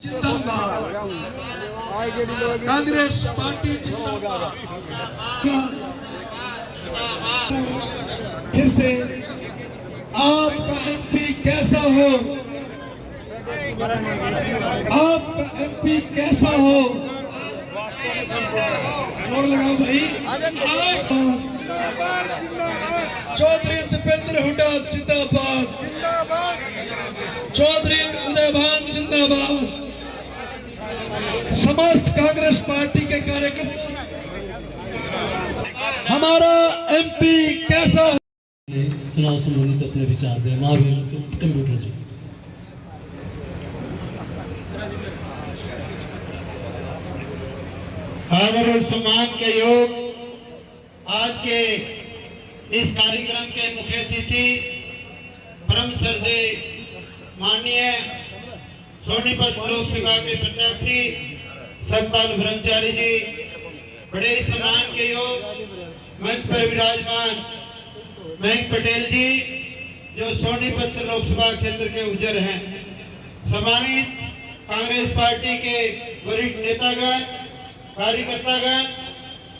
जिंदाबाद। कांग्रेस पार्टी जिंदाबाद। फिर से आपका एमपी कैसा हो, आपका एमपी कैसा हो, जोर लगाओ भाई। चौधरी दीपेंद्र हुड्डा जिंदाबाद, चौधरी उदयभान जिंदाबाद। समस्त कांग्रेस पार्टी के कार्यकर्ता, हमारा एमपी कैसा चुनाव संबंधित अपने विचार दें। महावीर कंप्यूटर जी। आदर और सम्मान के योग आज के इस कार्यक्रम के मुख्य अतिथि परम श्रद्धेय माननीय सोनीपत लोकसभा के प्रत्याशी सतपाल ब्रह्मचारी जी, बड़े सम्मान के योग मंच पर विराजमान मयंक पटेल जी, जो सोनीपत लोकसभा क्षेत्र के उज्जर हैं, सम्मानित कांग्रेस पार्टी के वरिष्ठ नेतागण, कार्यकर्तागण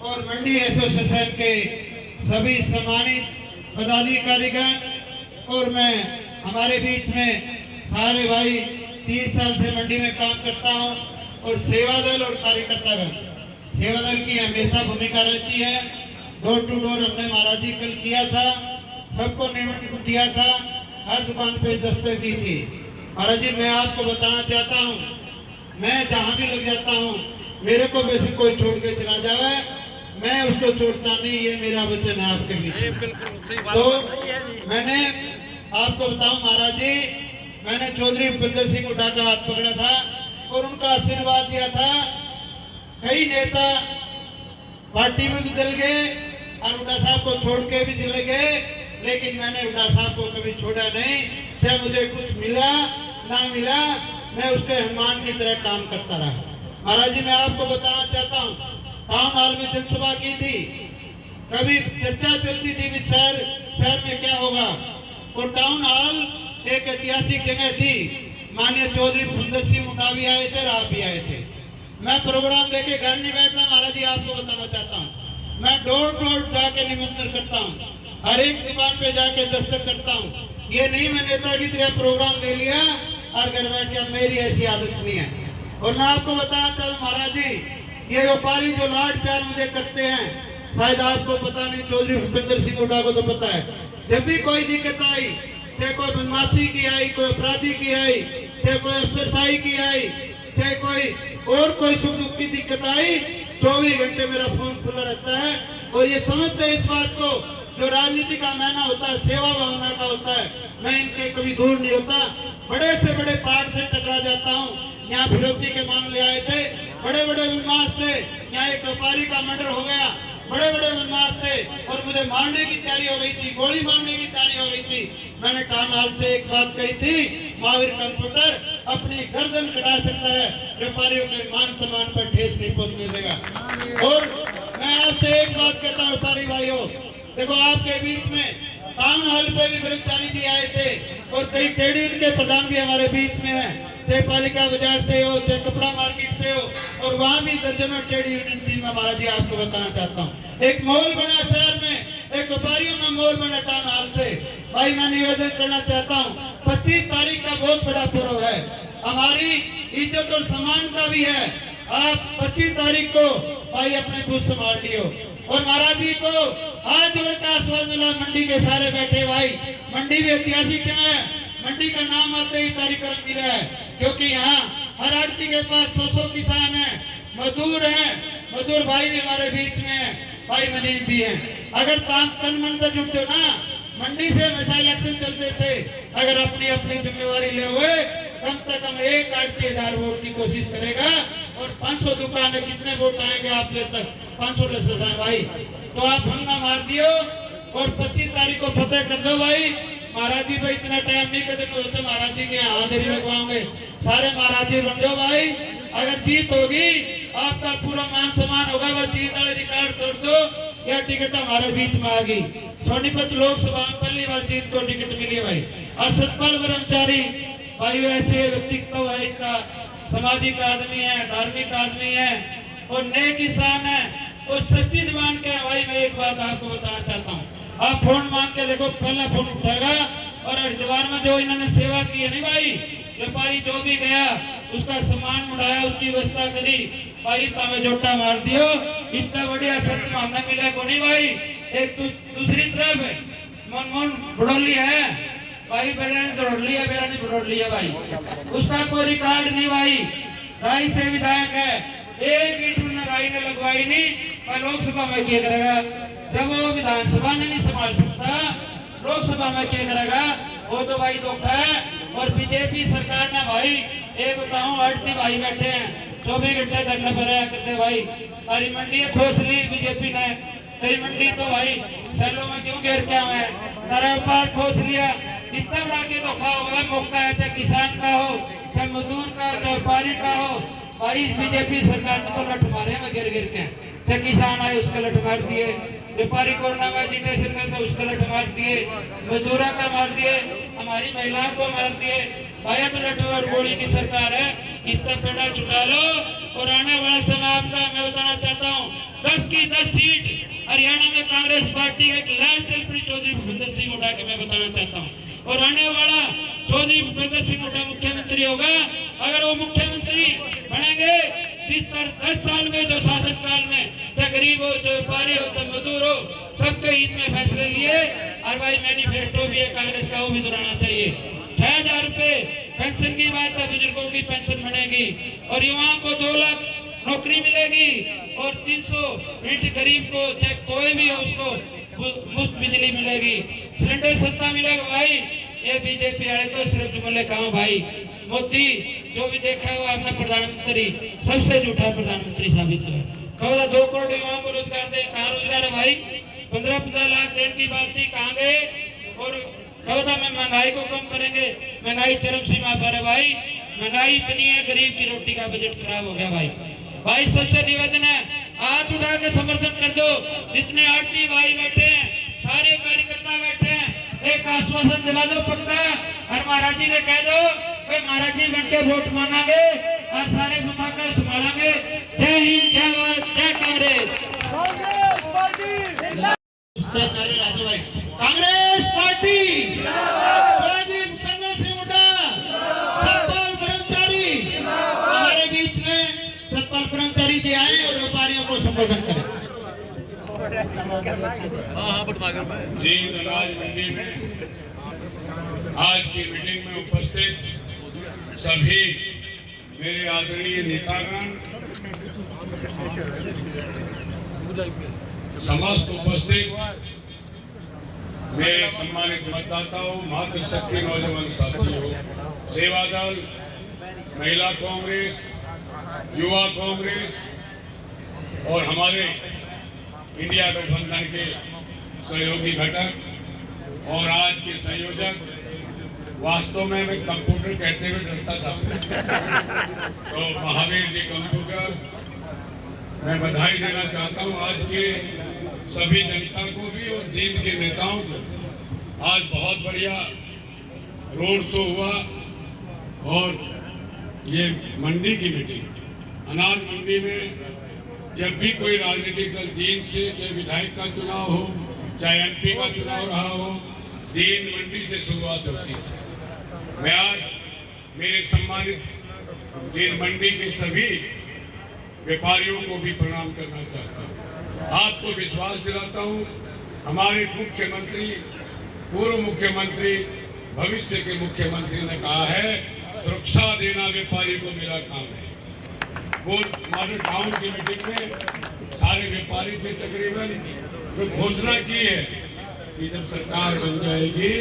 और मंडी एसोसिएशन के सभी सम्मानित पदाधिकारीगण, और मैं हमारे बीच में सारे भाई 30 साल से मंडी में काम करता हूं, और सेवा दल और कार्यकर्तागण, सेवा दल की हमेशा भूमिका रहती है। डोर टू डोर हमने महाराज जी कल किया था, सबको निमंत्रण दिया था, हर दुकान पे दस्तक दी थी। महाराज जी, मैं आपको बताना चाहता हूँ, मैं जहाँ भी लग जाता हूँ, मेरे को वैसे कोई छोड़ के चला जाए, मैं उसको छोड़ता नहीं, ये मेरा वचन है आपके बीच। तो मैंने आपको बताऊं महाराज जी, मैंने चौधरी भूपेंद्र सिंह हुड्डा का हाथ पकड़ा था और उनका आशीर्वाद दिया था। कई नेता पार्टी में भी बदल गए और हुड्डा साहब को छोड़ के भी चले गए, लेकिन मैंने हुड्डा साहब को कभी छोड़ा नहीं। चाहे मुझे कुछ मिला ना मिला, मैं उसके हनुमान की तरह काम करता रहा। महाराज जी, मैं आपको बताना चाहता हूँ, टाउन हॉल में जनसभा की थी, कभी चर्चा चलती थी कि शहर में क्या होगा, और टाउन हॉल एक ऐतिहासिक जगह थी। माननीय चौधरी भूपेंद्र सिंह हुड्डा भी आए थे और आप भी आए थे। मैं प्रोग्राम लेके घर नहीं बैठता महाराज जी, आपको बताना चाहता हूँ, मैं डोर डोर जाके निमंत्रण करता हूँ, हर एक दुकान पे जाके दस्तक करता हूँ। ये नहीं मैं नेता की तरह प्रोग्राम ले लिया और घर बैठ गया, मेरी ऐसी आदत नहीं है। और मैं आपको बताना चाहता हूँ महाराज जी, ये व्यापारी जो लाड प्यार मुझे करते हैं, शायद आपको पता नहीं, चौधरी भूपेंद्र सिंह हुड्डा को तो पता है। जब भी कोई दिक्कत आई, चाहे कोई बदमाशी की आई, कोई अपराधी की आई, चाहे कोई अफसरशाही की आई, चाहे कोई सुख दुख की दिक्कत आई, 24 घंटे मेरा फोन खुला रहता है। और ये समझते हैं इस बात को, जो राजनीति का मायना होता है सेवा भावना का होता है, मैं इनके कभी दूर नहीं होता। बड़े से बड़े पार्ट से टकरा जाता हूँ। यहाँ फिरौती के मामले आए थे, बड़े बड़े बदमाश थे, यहाँ एक व्यापारी का मर्डर हो गया, बड़े बड़े बदमाश थे और मुझे मारने की तैयारी हो गई थी, गोली मारने की तैयारी हो गई थी। मैंने टाउन हॉल से एक बात कही थी, महावीर कंप्यूटर अपनी गर्दन कटा सकता है, व्यापारियों के मान सम्मान पर ठेस नहीं पहुंचने देगा। और मैं आपसे एक बात कहता हूँ व्यापारी भाइयों, देखो आपके बीच में टाउन हॉल पे भी ब्रह्मचारी जी आए थे और कई ट्रेड यूनियन के प्रधान भी हमारे बीच में है, चाहे पालिका बाजार से हो, चाहे कपड़ा मार्केट से हो, और वहाँ भी दर्जनों ट्रेड यूनियन थी। मैं महाराज जी आपको बताना चाहता हूँ, एक माहौल बना शहर में, एक व्यापारियों में माहौल बना टाउन हॉल से। भाई मैं निवेदन करना चाहता हूँ, 25 तारीख का बहुत बड़ा पर्व है, हमारी इज्जत और सम्मान का भी है। आप 25 तारीख को भाई अपने बूथ संभाल लियो। और महाराज जी को हाथ जोड़कर आश्वासन दिला, मंडी के सारे बैठे भाई, मंडी भी ऐतिहासिक क्या है, मंडी का नाम आते ही कार्यक्रम मिला है, क्योंकि यहाँ हर आड़ती के पास 100 किसान हैं, मजदूर हैं, मजदूर भाई भी हमारे बीच में है, भाई मनीम भी हैं। अगर तन मन से जुटो ना, मंडी से हमेशा इलेक्शन चलते थे, अगर अपनी अपनी जिम्मेवारी ले हुए, कम से कम 1,80,000 वोट की कोशिश करेगा, और 500 दुकान है, कितने वोट आएंगे आप तक, 500 ले भाई, तो आप हंगा मार दियो और 25 तारीख को फतेह कर दो भाई। महाराज जी भाई इतना टाइम नहीं करते, तो महाराज जी के हाजिरी लगवाओगे, सारे महाराज जी बन जाओ भाई। अगर जीत होगी आपका पूरा मान सम्मान होगा, बस जीत वाले रिकॉर्ड तोड़ दो, या टिकट हमारे बीच में आ गई। सोनीपत लोकसभा में पहली बार जीत को टिकट मिली है भाई। और सतपाल ब्रह्मचारी भाई, ऐसे व्यक्तित्व है इनका, सामाजिक आदमी है, धार्मिक आदमी है और नेक इंसान है और सच्ची जबान के। भाई मैं एक बात आपको बताना चाहता हूँ, आप फोन मांग के देखो, पहला फोन उठाएगा। और हरिद्वार में जो इन्होंने सेवा की है नहीं भाई, व्यापारी जो भी गया उसका सामान उड़ाया, उसकी व्यवस्था करी भाई, तमें जोटा मार दियो। इतना बढ़िया संत हमने मिला को नहीं भाई। एक दूसरी तरफ मनमोहन बड़ोली है भाई, बेड़ा ने दौड़ लिया, बेड़ा ने बड़ोड़ लिया भाई, उसका कोई रिकॉर्ड नहीं भाई। राई से विधायक है, एक ईंट उन्होंने राई ने लगवाई नहीं, पर लोकसभा में क्या करेगा? जब वो विधानसभा ने नहीं संभाल सकता, लोकसभा में क्या करेगा? वो तो भाई धोखा है। और बीजेपी सरकार ने भाई एक बताऊं, अड़ती भाई बैठे हैं 24 घंटे धरने पर रहा करते भाई। सारी मंडी खोस ली बीजेपी ने, कई मंडी तो भाई शहरों में क्यों घेर के हुए, सारा व्यापार खोस लिया। इतना बड़ा के धोखा होगा, मौका है चाहे किसान का हो, चाहे मजदूर का, चाहे व्यापारी का हो भाई। बीजेपी सरकार ने तो लठ मारे हैं गिर गिर के, चाहे किसान आए उसका लठ मार दिए, व्यापारी कोरोना में एजिटेशन करते उसका लठ मार दिए, मजदूरा का मार दिए, हमारी महिलाओं को मार दिए भाई। तो लठ और गोली की सरकार है, इसका पेड़ा छुटा लो। और आने वाला समय आपका मैं बताना चाहता हूँ, 10 की 10 सीट हरियाणा में कांग्रेस पार्टी का एक लाल चलपड़ी चौधरी भूपेंद्र सिंह हुड्डा के मैं बताना चाहता हूँ। और आने वाला चौधरी भूपेंद्र सिंह हुड्डा मुख्यमंत्री होगा। अगर वो मुख्यमंत्री बनेंगे, 10 साल में जो शासन काल में, चाहे गरीब हो, चाहे व्यापारी हो, चाहे मजदूर हो, सबके हित में फैसले लिए। और भाई मैनिफेस्टो भी है कांग्रेस का, वो भी दोहराना चाहिए। 6000 रुपए पेंशन की बात है, बुजुर्गों की पेंशन बनेगी और युवाओं को 2 लाख नौकरी मिलेगी और 300 यूनिट गरीब को, चाहे कोई भी हो, उसको मुफ्त बिजली मिलेगी, सिलेंडर सस्ता मिलेगा भाई। ये बीजेपी वाले तो सिर्फ जुमले कहा भाई। मोदी जो भी देखा है वो आपने प्रधानमंत्री सबसे झूठा प्रधानमंत्री साबित हुआ। कहो 2 करोड़ युवाओं को रोजगार दे, कहाँ रोजगार है भाई? 15-15 लाख देने की बात थी, कहाँ गए? और कहो था मैं महंगाई को कम करेंगे, महंगाई चरम सीमा पर है भाई। महंगाई इतनी है, गरीब की रोटी का बजट खराब हो गया भाई। भाई सबसे निवेदन है, हाथ उठा के समर्थन कर दो। जितने आरटी भाई बैठे हैं, सारे कार्यकर्ता बैठे हैं, एक आश्वासन दिला दो पक्का। और महाराज जी ने कह दो भाई, महाराज जी बनके वोट मांगेंगे और सारे बुताकर संभालेंगे। जय हिंद, जय भारत, जय कांग्रेस। कांग्रेस पार्टी, भूपेंद्र सिंह हुड्डा, सतपाल ब्रह्मचारी। हमारे बीच में सतपाल ब्रह्मचारी जी आए और व्यापारियों को संबोधन करें। जी नाराज मंडी में आज की मीटिंग में उपस्थित सभी मेरे आदरणीय नेतागण, समस्त उपस्थित मेरे सम्मानित मतदाताओं, मातृशक्ति नौजवान साथियों, सेवा दल, महिला कांग्रेस, युवा कांग्रेस और हमारे इंडिया गठबंधन के सहयोगी घटक और आज के संयोजक। वास्तव में मैं कंप्यूटर कहते हुए डरता था, तो महावीर जी कंप्यूटर, मैं बधाई देना चाहता हूं आज के सभी जनता को भी और जींद के नेताओं को। आज बहुत बढ़िया रोड शो हुआ और ये मंडी की मीटिंग, अनाज मंडी में जब भी कोई राजनीतिक दल जींद से, चाहे विधायक का चुनाव हो, चाहे एमपी का चुनाव रहा हो, जींद मंडी से शुरुआत होती है। मैं आज मेरे सम्मानित जींद मंडी के सभी व्यापारियों को भी प्रणाम करना चाहता हूँ। आपको विश्वास दिलाता हूँ, हमारे मुख्यमंत्री, पूर्व मुख्यमंत्री, भविष्य के मुख्यमंत्री ने कहा है, सुरक्षा देना व्यापारी को मेरा काम है। वो मॉडल टाउन की मीटिंग में सारे व्यापारी थे तकरीबन, जो घोषणा की है कि जब सरकार बन जाएगी,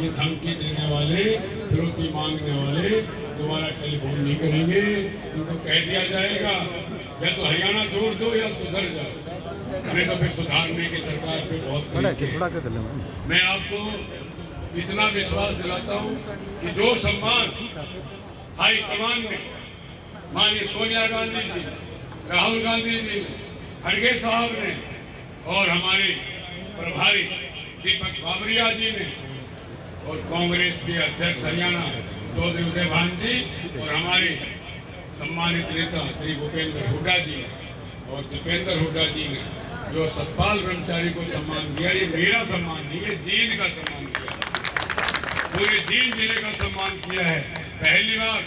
ये धमकी देने वाले, फिरौती मांगने वाले दोबारा टेलीफोन नहीं करेंगे। उनको कह दिया जाएगा या तो हरियाणा छोड़ दो या सुधर जाओ, नहीं तो फिर सुधारने की सरकार पे बहुत। मैं आपको इतना विश्वास दिलाता हूँ कि जो सम्मान हाईकमान ने, माननीय सोनिया गांधी जी, राहुल गांधी जी, खड़गे साहब ने और हमारे प्रभारी दीपक बाबरिया जी ने और कांग्रेस के अध्यक्ष हरियाणा चौधरी उदय भान जी और हमारे सम्मानित नेता श्री भूपेंद्र हुड्डा जी ने और दीपेंद्र हुड्डा जी ने जो सतपाल ब्रह्मचारी को सम्मान दिया, ये मेरा सम्मान नहीं है, जींद का सम्मान किया, पूरे जींद जिले का सम्मान किया है। पहली बार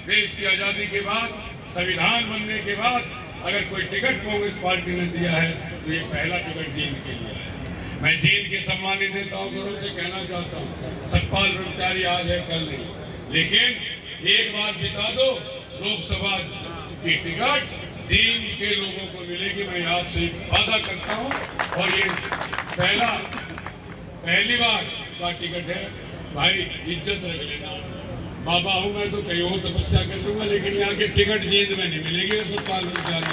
देश की आजादी के बाद, संविधान बनने के बाद अगर कोई टिकट कांग्रेस पार्टी ने दिया है तो ये पहला टिकट जींद के लिए है। मैं जींद के सम्मानित नेताओं को से कहना चाहता हूँ, सतपाल ब्रह्मचारी आज है कल नहीं, लेकिन एक बात बता दो, लोकसभा की टिकट जींद के लोगों को मिलेगी, मैं आपसे वादा करता हूँ। और ये पहली बार का टिकट है भाई, इज्जत रख लेना। बाबा हूँ मैं तो कहीं और तपस्या कर लूंगा, लेकिन यहाँ की टिकट जींद में नहीं मिलेगी। सतपाल ब्रह्मचारी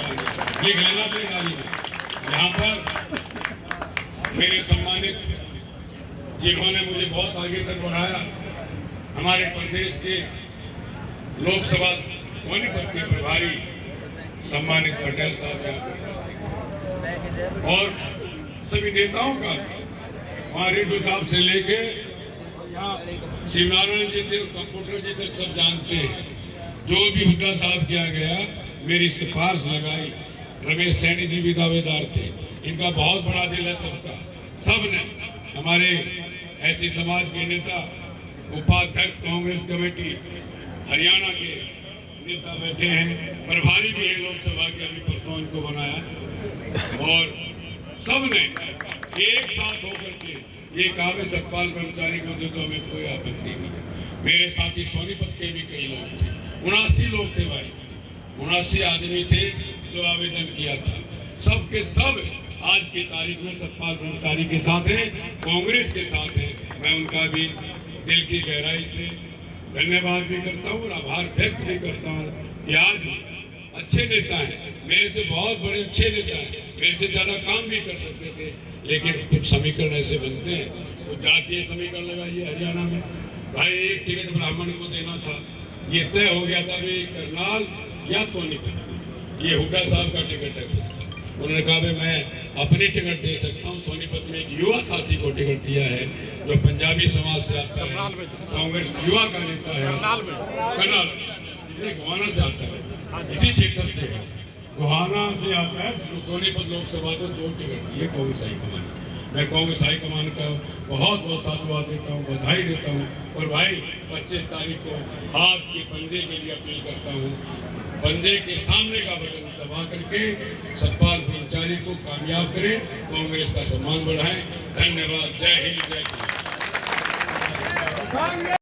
लिख लेना अपनी गाड़ी में। यहाँ पर मेरे सम्मानित जिन्होंने मुझे बहुत आगे तक बढ़ाया, हमारे प्रदेश के लोकसभा सोनीपत के प्रभारी सम्मानित पटेल साहब और सभी नेताओं का, हमारे रेड्डी साहब से लेके शिवनारायण जी थे, कंप्यूटर जी तक सब जानते हैं। जो भी हुड्डा साहब किया गया, मेरी सिफारिश लगाई, रमेश सैनी जी भी दावेदार थे, इनका बहुत बड़ा दिल है सबका। सब ने हमारे ऐसी समाज के नेता, उपाध्यक्ष कांग्रेस कमेटी हरियाणा के नेता बैठे हैं, प्रभारी भी है लोकसभा के, अभी परसों इनको बनाया, और सब ने एक साथ होकर के ये कहा मैं सतपाल ब्रह्मचारी को दे दो, हमें कोई आपत्ति नहीं। मेरे साथी सोनीपत के भी कई लोग थे, 79 लोग थे भाई, 79 आदमी थे जो आवेदन किया था। सब के सब आज की तारीख में सतपाल ब्रह्मचारी के साथ है, कांग्रेस के साथ है। मैं उनका भी दिल की गहराई से धन्यवाद भी करता हूँ और आभार व्यक्त भी करता हूँ कि आज अच्छे नेता हैं, मेरे से बहुत बड़े अच्छे नेता हैं, मेरे से ज्यादा काम भी कर सकते थे, लेकिन कुछ समीकरण ऐसे बनते हैं, तो जातीय समीकरण लगाइए। हरियाणा में भाई एक टिकट ब्राह्मण को देना था, ये तय हो गया था भी करनाल या सोनीपत, ये हुड्डा साहब का टिकट है। उन्होंने कहा भाई मैं अपनी टिकट दे सकता हूँ। सोनीपत में एक युवा साथी को टिकट दिया है जो पंजाबी समाज से आता है, कांग्रेस युवा का नेता है, करनाल गोहाना से आता है, इसी क्षेत्र से है, गोहाना से आता है। सोनीपत लोकसभा को 2 टिकट दिए कांग्रेस हाईकमान। मैं कांग्रेस हाईकमान का बहुत बहुत साधुवाद देता हूँ, बधाई देता हूँ। और भाई 25 तारीख को हाथ के पंजे के लिए अपील करता हूँ, पंजे के सामने का बटन दबा करके सतपाल ब्रह्मचारी को कामयाब करें, कांग्रेस का सम्मान बढ़ाएं। धन्यवाद। जय हिंद, जय हिंद।